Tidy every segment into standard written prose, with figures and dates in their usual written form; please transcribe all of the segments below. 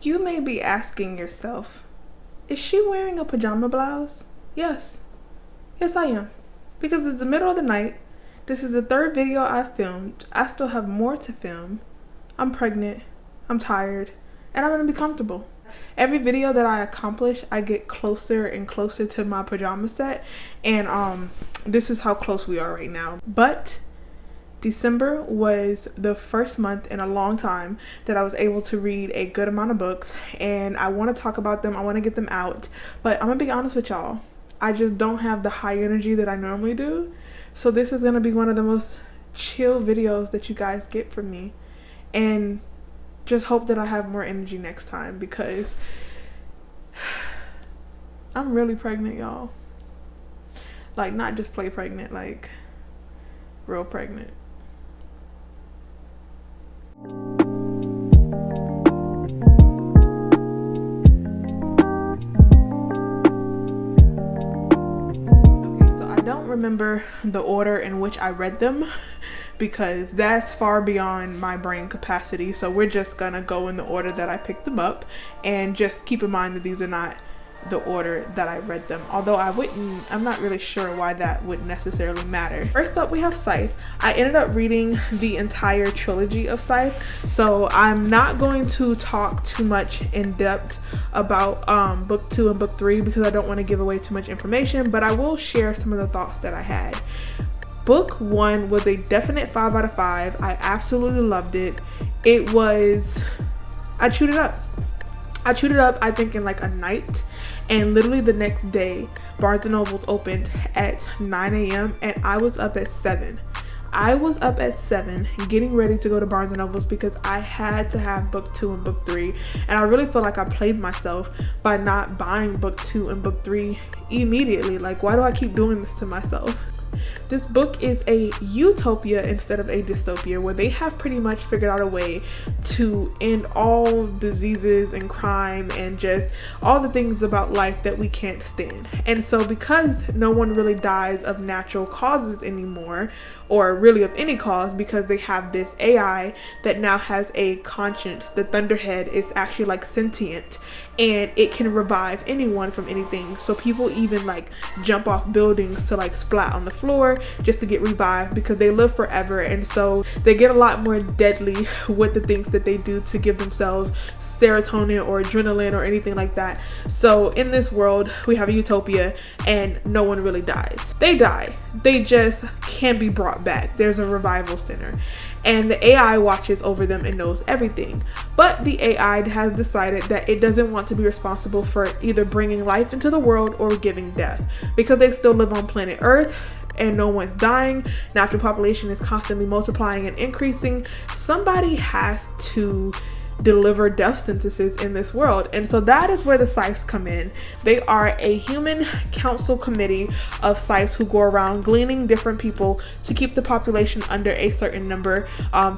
You may be asking yourself, is she wearing a pajama blouse? Yes. Yes, I am. Because it's the middle of the night. This is the third video I've filmed. I still have more to film. I'm pregnant. I'm tired. And I'm going to be comfortable. Every video that I accomplish, I get closer and closer to my pajama set. And this is how close we are right now. But December was the first month in a long time that I was able to read a good amount of books, and I want to talk about them. I want to get them out, but I'm gonna be honest with y'all, I just don't have the high energy that I normally do. So this is gonna be one of the most chill videos that you guys get from me, and just hope that I have more energy next time, because I'm really pregnant, y'all. Like, not just play pregnant, like real pregnant. I don't remember the order in which I read them because that's far beyond my brain capacity. So we're just gonna go in the order that I picked them up, and just keep in mind that these are not the order that I read them, although I'm not really sure why that would necessarily matter. First up, we have Scythe. I ended up reading the entire trilogy of Scythe, so I'm not going to talk too much in depth about book 2 and book 3 because I don't want to give away too much information, but I will share some of the thoughts that I had. Book 1 was a definite 5 out of 5. I absolutely loved it. I chewed it up. I think in like a night, and literally the next day Barnes & Noble's opened at 9 a.m. and I was up at 7. I was up at 7 getting ready to go to Barnes & Noble's because I had to have book 2 and book 3, and I really feel like I played myself by not buying book 2 and book 3 immediately. Like, why do I keep doing this to myself? This book is a utopia instead of a dystopia, where they have pretty much figured out a way to end all diseases and crime and just all the things about life that we can't stand. And so because no one really dies of natural causes anymore, or really of any cause, because they have this AI that now has a conscience, the Thunderhead is actually like sentient, and it can revive anyone from anything. So people even like jump off buildings to like splat on the floor just to get revived, because they live forever. And so they get a lot more deadly with the things that they do to give themselves serotonin or adrenaline or anything like that. So in this world, we have a utopia and no one really dies. They die. They just can be brought back. There's a revival center, and the AI watches over them and knows everything. But the AI has decided that it doesn't want to be responsible for either bringing life into the world or giving death, because they still live on planet Earth and no one's dying. Natural population is constantly multiplying and increasing. Somebody has to deliver death sentences in this world, and so that is where the Scythes come in. They are a human council committee of Scythes who go around gleaning different people to keep the population under a certain number,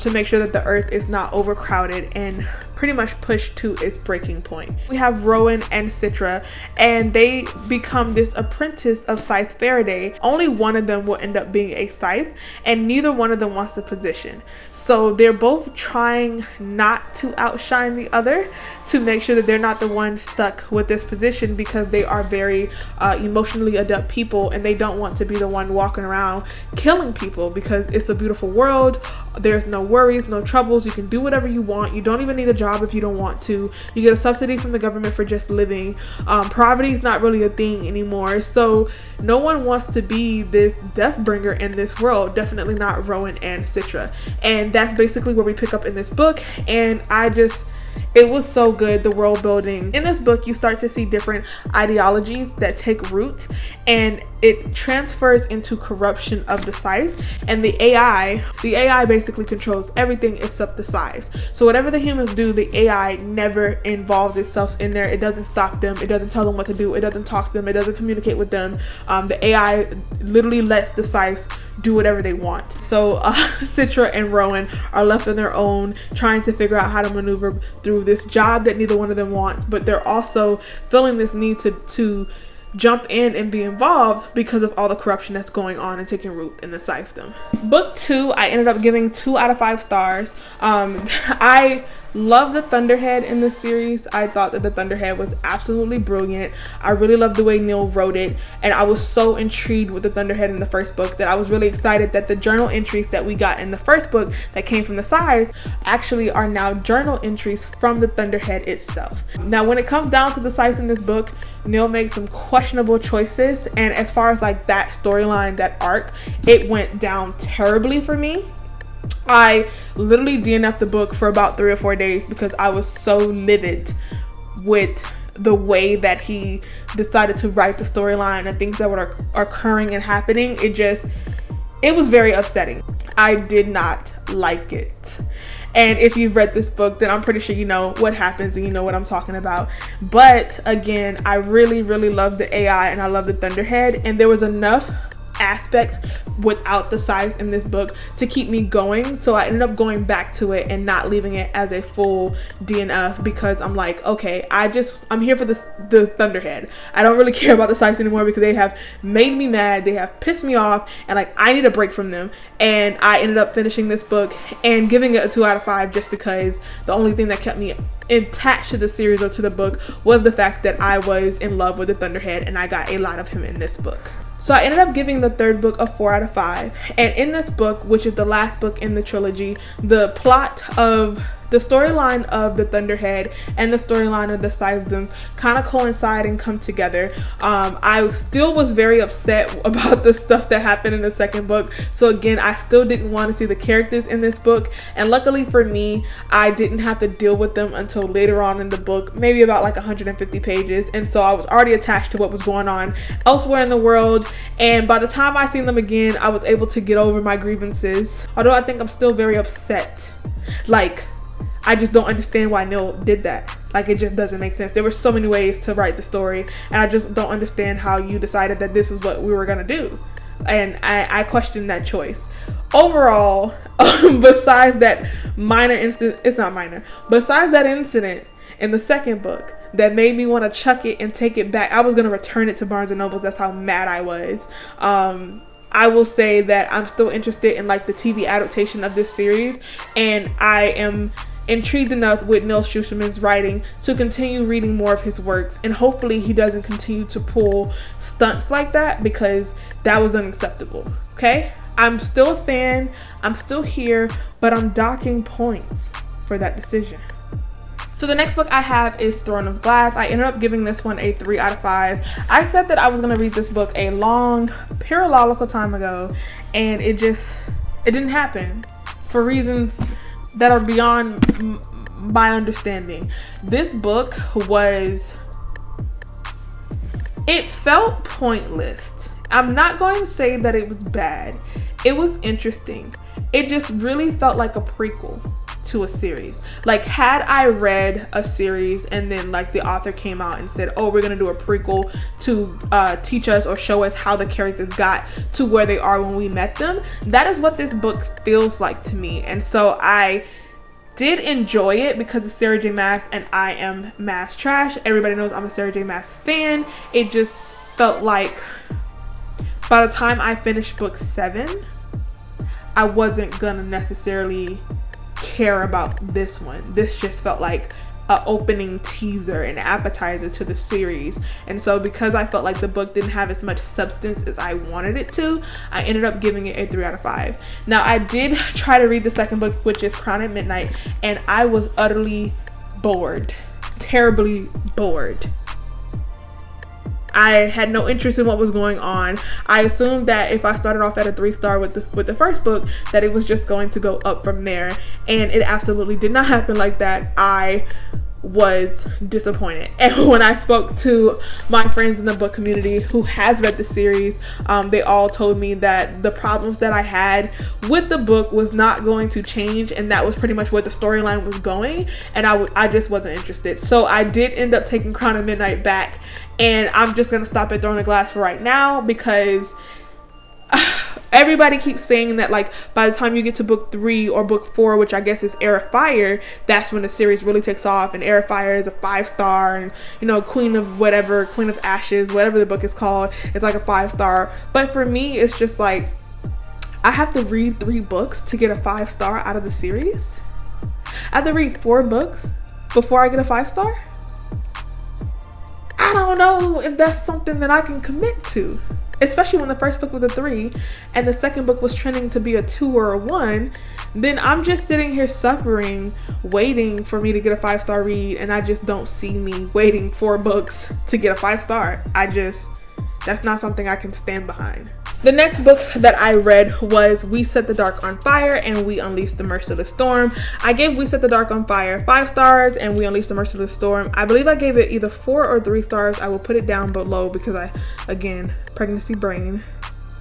to make sure that the earth is not overcrowded and pretty much pushed to its breaking point. We have Rowan and Citra, and they become this apprentice of Scythe Faraday. Only one of them will end up being a Scythe, and neither one of them wants the position. So they're both trying not to outshine the other, to make sure that they're not the one stuck with this position, because they are very emotionally adept people, and they don't want to be the one walking around killing people, because it's a beautiful world. There's no worries, no troubles. You can do whatever you want. You don't even need a job if you don't want to. You get a subsidy from the government for just living. Poverty is not really a thing anymore. So no one wants to be this death bringer in this world. Definitely not Rowan and Citra. And that's basically where we pick up in this book. And it was so good, the world building. In this book, you start to see different ideologies that take root, and it transfers into corruption of the Scythes. And the AI basically controls everything except the Scythes. So whatever the humans do, the AI never involves itself in there. It doesn't stop them. It doesn't tell them what to do. It doesn't talk to them. It doesn't communicate with them. The AI literally lets the Scythes do whatever they want. So Citra and Rowan are left on their own, trying to figure out how to maneuver through this job that neither one of them wants, but they're also feeling this need to jump in and be involved because of all the corruption that's going on and taking root in the Scythedom. Book 2, I ended up giving 2 out of 5 stars. I love the Thunderhead in this series. I thought that the Thunderhead was absolutely brilliant. I really loved the way Neil wrote it, and I was so intrigued with the Thunderhead in the first book that I was really excited that the journal entries that we got in the first book that came from the Scythe actually are now journal entries from the Thunderhead itself. Now, when it comes down to the Scythe in this book, Neil made some questionable choices, and as far as like that storyline, that arc, it went down terribly for me. I literally DNF'd the book for about 3 or 4 days because I was so livid with the way that he decided to write the storyline and things that were occurring and happening. It was very upsetting. I did not like it. And if you've read this book, then I'm pretty sure you know what happens and you know what I'm talking about. But again, I really, really love the AI and I love the Thunderhead, and there was enough aspects without the Scythe in this book to keep me going, so I ended up going back to it and not leaving it as a full DNF because I'm like, okay, I'm here for the Thunderhead. I don't really care about the Scythe anymore because they have made me mad, they have pissed me off, and like I need a break from them. And I ended up finishing this book and giving it a 2 out of 5 just because the only thing that kept me attached to the series or to the book was the fact that I was in love with the Thunderhead and I got a lot of him in this book. So I ended up giving the third book a 4 out of 5. And in this book, which is the last book in the trilogy, the plot of the storyline of the Thunderhead and the storyline of the Scythe kind of coincide and come together. I still was very upset about the stuff that happened in the second book. So again, I still didn't want to see the characters in this book. And luckily for me, I didn't have to deal with them until later on in the book, maybe about like 150 pages. And so I was already attached to what was going on elsewhere in the world. And by the time I seen them again, I was able to get over my grievances. Although I think I'm still very upset. Like, I just don't understand why Neil did that. Like, it just doesn't make sense. There were so many ways to write the story, and I just don't understand how you decided that this was what we were gonna do. And I question that choice. Overall, besides that minor incident, it's not minor, besides that incident in the second book that made me want to chuck it and take it back, I was gonna return it to Barnes & Noble. That's how mad I was. I will say that I'm still interested in like the TV adaptation of this series, and I am intrigued enough with Neil Schusterman's writing to continue reading more of his works, and hopefully he doesn't continue to pull stunts like that because that was unacceptable. Okay, I'm still a fan, I'm still here, but I'm docking points for that decision. So the next book I have is Throne of Glass. I ended up giving this one a 3 out of 5. I said that I was going to read this book a long parallelical time ago, and it didn't happen for reasons that are beyond my understanding. This book it felt pointless. I'm not going to say that it was bad. It was interesting. It just really felt like a prequel to a series. Like, had I read a series and then like the author came out and said, oh, we're gonna do a prequel to teach us or show us how the characters got to where they are when we met them, that is what this book feels like to me. And so I did enjoy it because of Sarah J Maas, and I am Maas trash. Everybody knows I'm a Sarah J Maas fan. It just felt like by the time I finished book 7, I wasn't gonna necessarily care about this one. This just felt like an opening teaser, an appetizer to the series. And so because I felt like the book didn't have as much substance as I wanted it to, I ended up giving it a 3 out of 5. Now, I did try to read the second book, which is Crown at Midnight, and I was utterly bored, terribly bored. I had no interest in what was going on. I assumed that if I started off at a 3-star with the first book, that it was just going to go up from there, and it absolutely did not happen like that. I was disappointed. And when I spoke to my friends in the book community who has read the series, they all told me that the problems that I had with the book was not going to change, and that was pretty much where the storyline was going, and I just wasn't interested. So I did end up taking Crown of Midnight back, and I'm just gonna stop at Throne of Glass for right now because everybody keeps saying that like by the time you get to book 3 or book 4, which I guess is Heir of Fire, that's when the series really takes off, and Heir of Fire is a 5-star, and you know, Queen of Ashes, whatever the book is called, it's like a 5-star. But for me, it's just like I have to read 3 books to get a 5-star out of the series. I have to read 4 books before I get a 5-star? I don't know if that's something that I can commit to. Especially when the first book was a 3 and the second book was trending to be a 2 or a 1, then I'm just sitting here suffering, waiting for me to get a 5-star read, and I just don't see me waiting 4 books to get a 5-star. That's not something I can stand behind. The next book that I read was We Set the Dark on Fire and We Unleashed the Merciless Storm. I gave We Set the Dark on Fire 5 stars and We Unleashed the Merciless Storm, I believe I gave it either 4 or 3 stars. I will put it down below because again, pregnancy brain,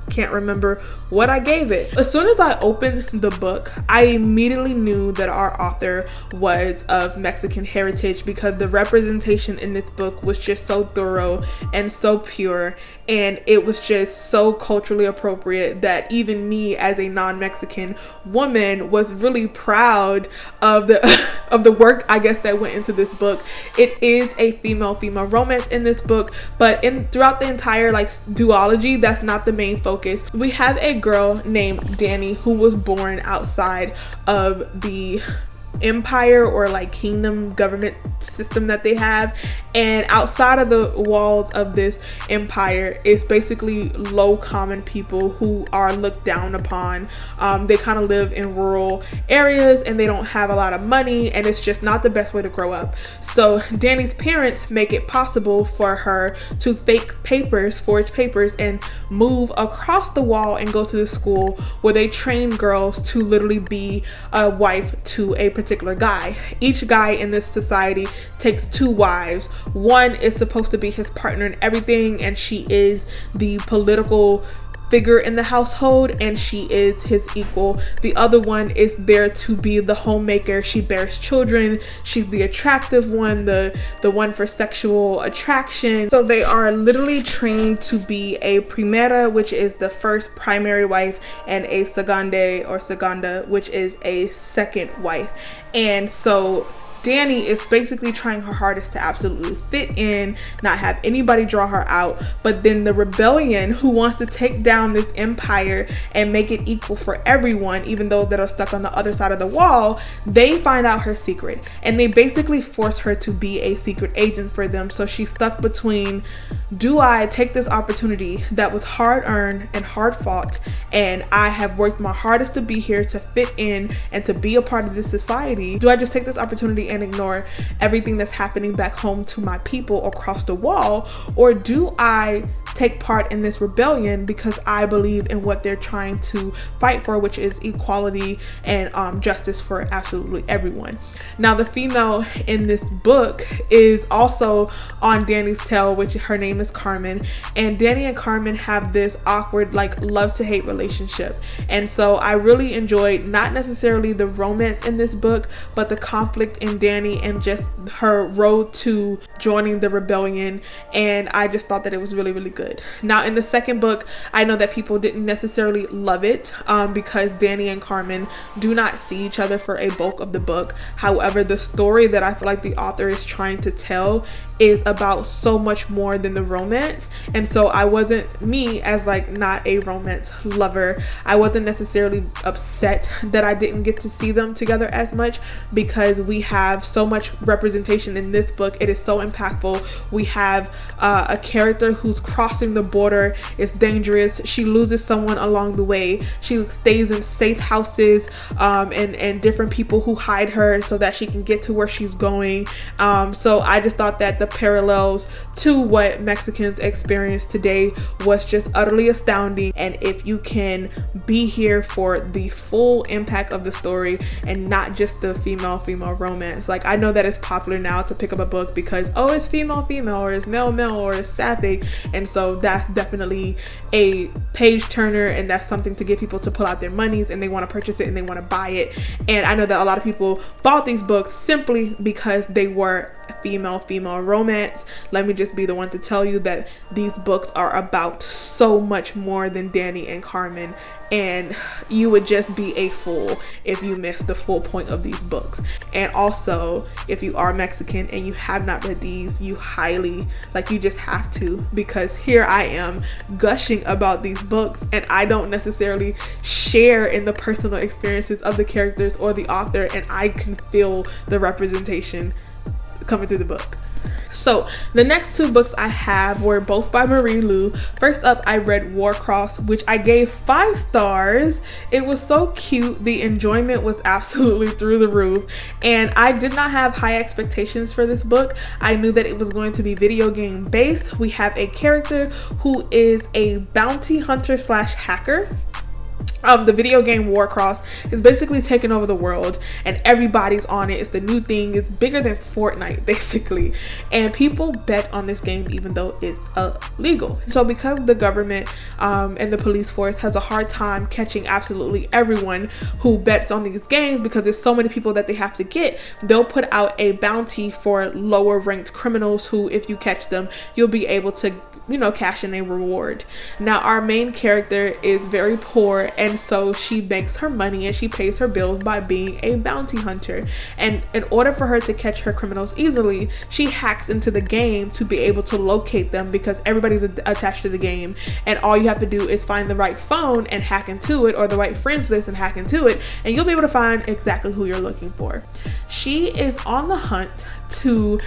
can't remember what I gave it. As soon as I opened the book, I immediately knew that our author was of Mexican heritage because the representation in this book was just so thorough and so pure, and it was just so culturally appropriate that even me as a non-Mexican woman was really proud of the of the work, I guess, that went into this book. It is a female romance in this book, but throughout the entire duology, that's not the main focus. We have a girl named Dani who was born outside of the empire or kingdom government system that they have, and outside of the walls of this empire is basically low common people who are looked down upon. They kind of live in rural areas and they don't have a lot of money, and it's just not the best way to grow up. So Dani's parents make it possible for her to forge papers and move across the wall and go to the school where they train girls to literally be a wife to a particular guy. Each guy in this society takes 2 wives. One is supposed to be his partner in everything, and she is the political figure in the household and she is his equal. The other one is there to be the homemaker. She bears children. She's the attractive one, the one for sexual attraction. So they are literally trained to be a primera, which is the first primary wife, and a segunda, which is a second wife. And so Dani is basically trying her hardest to absolutely fit in, not have anybody draw her out, but then the rebellion who wants to take down this empire and make it equal for everyone, even those that are stuck on the other side of the wall, they find out her secret and they basically force her to be a secret agent for them. So she's stuck between, do I take this opportunity that was hard earned and hard fought, and I have worked my hardest to be here, to fit in and to be a part of this society? Do I just take this opportunity and ignore everything that's happening back home to my people across the wall? Or do I take part in this rebellion because I believe in what they're trying to fight for, which is equality and justice for absolutely everyone? Now, the female in this book is also on Dani's tail, which her name is Carmen, and Dani and Carmen have this awkward love to hate relationship. And so I really enjoyed not necessarily the romance in this book, but the conflict in Dani and just her road to joining the rebellion, and I just thought that it was really, really good. Now, in the second book, I know that people didn't necessarily love it because Dani and Carmen do not see each other for a bulk of the book. However, the story that I feel like the author is trying to tell is about so much more than the romance. And so I wasn't, me as not a romance lover, I wasn't necessarily upset that I didn't get to see them together as much, because we have so much representation in this book. It is so impactful. We have a character who's crossing the border. It's dangerous. She loses someone along the way. She stays in safe houses and different people who hide her so that she can get to where she's going. So I just thought that the parallels to what Mexicans experience today was just utterly astounding. And if you can be here for the full impact of the story and not just the female romance, I know that it's popular now to pick up a book because, oh, it's female or it's male or it's sapphic, and so that's definitely a page turner, and that's something to get people to pull out their monies and they want to purchase it and they want to buy it. And I know that a lot of people bought these books simply because they were female romance, let me just be the one to tell you that these books are about so much more than Danny and Carmen, and you would just be a fool if you missed the full point of these books. And also, if you are Mexican and you have not read these, you highly, like, you just have to, because here I am gushing about these books and I don't necessarily share in the personal experiences of the characters or the author, and I can feel the representation coming through the book. So the next two books I have were both by Marie Lu. First up, I read Warcross, which I gave 5 stars. It was so cute. The enjoyment was absolutely through the roof, and I did not have high expectations for this book. I knew that it was going to be video game based. We have a character who is a bounty hunter slash hacker. The video game Warcross is basically taking over the world and everybody's on it. It's the new thing. It's bigger than Fortnite basically, and people bet on this game even though it's illegal. So because the government and the police force has a hard time catching absolutely everyone who bets on these games, because there's so many people that they have to get, they'll put out a bounty for lower ranked criminals who, if you catch them, you'll be able to, you know, cash in a reward. Now our main character is very poor, and so she makes her money and she pays her bills by being a bounty hunter, and in order for her to catch her criminals easily, she hacks into the game to be able to locate them, because everybody's attached to the game, and all you have to do is find the right phone and hack into it, or the right friends list and hack into it, and you'll be able to find exactly who you're looking for. She is on the hunt to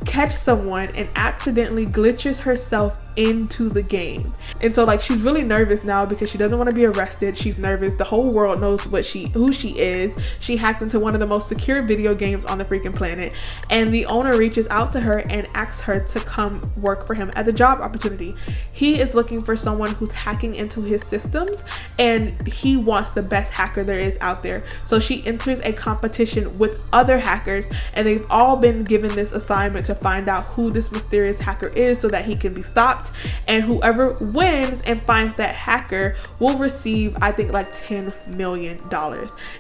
catch someone and accidentally glitches herself into the game, and so like she's really nervous now because she doesn't want to be arrested. She's nervous. The whole world knows who she is. She hacked into one of the most secure video games on the freaking planet, and the owner reaches out to her and asks her to come work for him as a job opportunity. He is looking for someone who's hacking into his systems, and he wants the best hacker there is out there. So she enters a competition with other hackers, and they've all been given this assignment to find out who this mysterious hacker is so that he can be stopped. And whoever wins and finds that hacker will receive, I think, like $10 million.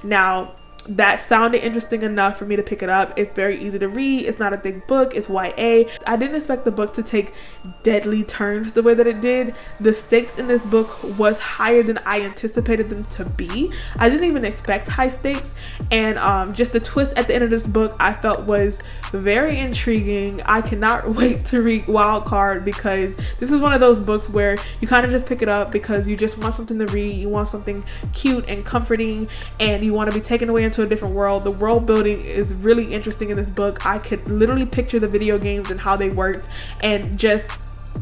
Now, that sounded interesting enough for me to pick it up. It's very easy to read. It's not a big book. It's YA. I didn't expect the book to take deadly turns the way that it did. The stakes in this book was higher than I anticipated them to be. I didn't even expect high stakes, and just the twist at the end of this book I felt was very intriguing. I cannot wait to read Wildcard, because this is one of those books where you kind of just pick it up because you just want something to read. You want something cute and comforting, and you want to be taken away into a different world. The world building is really interesting in this book. I could literally picture the video games and how they worked and just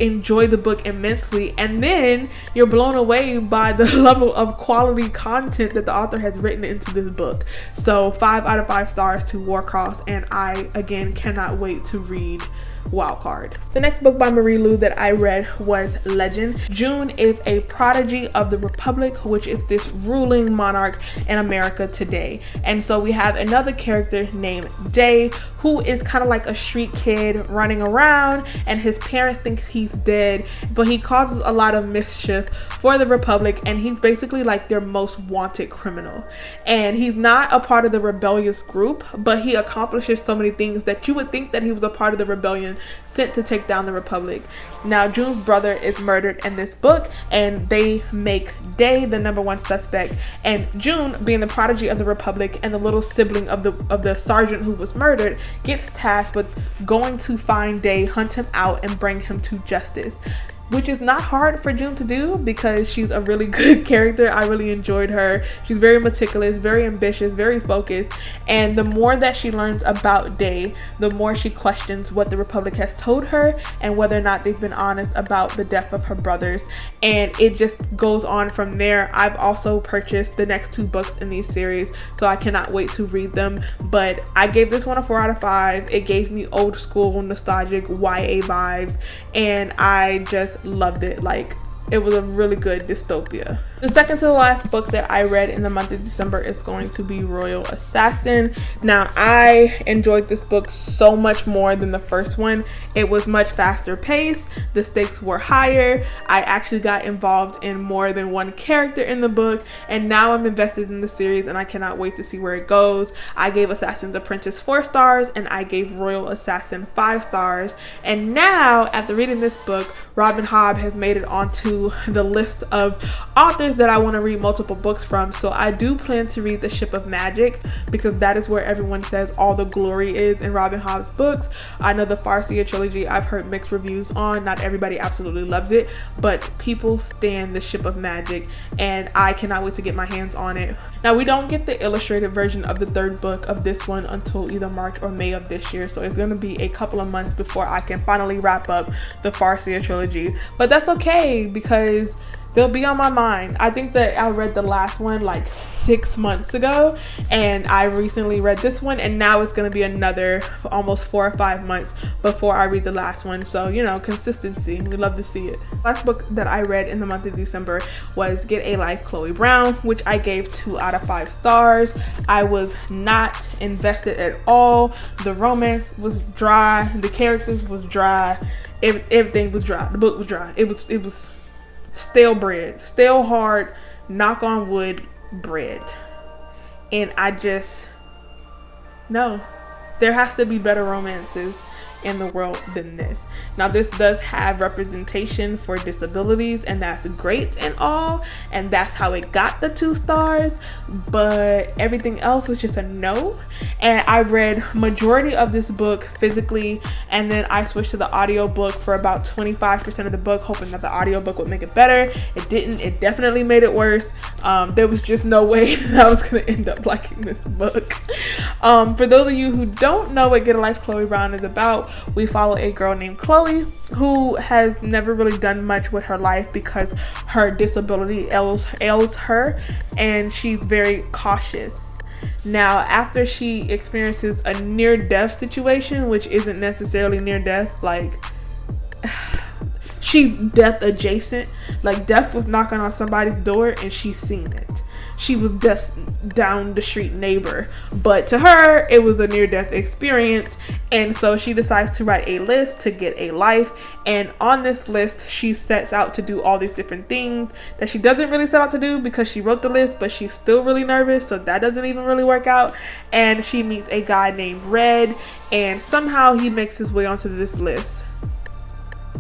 enjoy the book immensely, and then you're blown away by the level of quality content that the author has written into this book. So 5 out of 5 stars to Warcross, and I again cannot wait to read Wildcard. The next book by Marie Lu that I read was Legend. June is a prodigy of the Republic, which is this ruling monarch in America today. And so we have another character named Day, who is kind of like a street kid running around, and his parents think he's dead, but he causes a lot of mischief for the Republic, and he's basically like their most wanted criminal. And he's not a part of the rebellious group, but he accomplishes so many things that you would think that he was a part of the rebellion sent to take down the Republic. Now, June's brother is murdered in this book, and they make Day the #1 suspect. And June, being the prodigy of the Republic and the little sibling of the sergeant who was murdered, gets tasked with going to find Day, hunt him out, and bring him to justice, which is not hard for June to do because she's a really good character. I really enjoyed her. She's very meticulous, very ambitious, very focused, and the more that she learns about Day, the more she questions what the Republic has told her and whether or not they've been honest about the death of her brothers, and it just goes on from there. I've also purchased the next 2 books in these series, so I cannot wait to read them, but I gave this one a 4 out of 5. It gave me old school nostalgic YA vibes, and I just loved it. Like, it was a really good dystopia. The second to the last book that I read in the month of December is going to be Royal Assassin. Now, I enjoyed this book so much more than the first one. It was much faster paced. The stakes were higher. I actually got involved in more than one character in the book, and now I'm invested in the series and I cannot wait to see where it goes. I gave Assassin's Apprentice 4 stars and I gave Royal Assassin 5 stars. And now, after reading this book, Robin Hobb has made it onto the list of authors that I want to read multiple books from. So I do plan to read The Ship of Magic because that is where everyone says all the glory is in Robin Hobb's books. I know the Farseer trilogy I've heard mixed reviews on. Not everybody absolutely loves it, but people stand The Ship of Magic and I cannot wait to get my hands on it. Now, we don't get the illustrated version of the third book of this one until either March or May of this year, so it's going to be a couple of months before I can finally wrap up the Farseer trilogy. But that's okay because they'll be on my mind. I think that I read the last one like 6 months ago, and I recently read this one, and now it's going to be another almost 4 or 5 months before I read the last one. So, you know, consistency. We love to see it. Last book that I read in the month of December was Get a Life, Chloe Brown, which I gave 2 out of 5 stars. I was not invested at all. The romance was dry. The characters was dry. Everything was dry. The book was dry. It was stale bread, stale hard, knock on wood bread. And I just, no, there has to be better romances in the world than this. Now, this does have representation for disabilities, and that's great and all, and that's how it got the 2 stars, but everything else was just a no. And I read majority of this book physically, and then I switched to the audiobook for about 25% of the book, hoping that the audiobook would make it better. It didn't. It definitely made it worse. There was just no way that I was gonna end up liking this book. For those of you who don't know what Get a Life, Chloe Brown is about, we follow a girl named Chloe who has never really done much with her life because her disability ails her, and she's very cautious. Now, after she experiences a near-death situation, which isn't necessarily near-death, like she's death adjacent, like death was knocking on somebody's door and she's seen it. She was just down the street neighbor, but to her it was a near-death experience, and so she decides to write a list to get a life. And on this list she sets out to do all these different things that she doesn't really set out to do because she wrote the list, but she's still really nervous, so that doesn't even really work out. And she meets a guy named Red, and somehow he makes his way onto this list.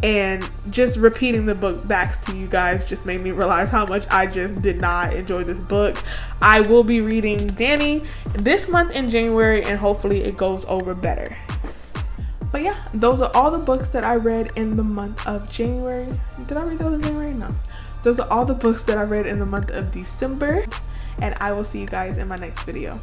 And just repeating the book back to you guys just made me realize how much I just did not enjoy this book. I will be reading Danny this month in January, and hopefully it goes over better. But yeah, those are all the books that I read in the month of January. Did I read those in January? No. Those are all the books that I read in the month of December, and I will see you guys in my next video.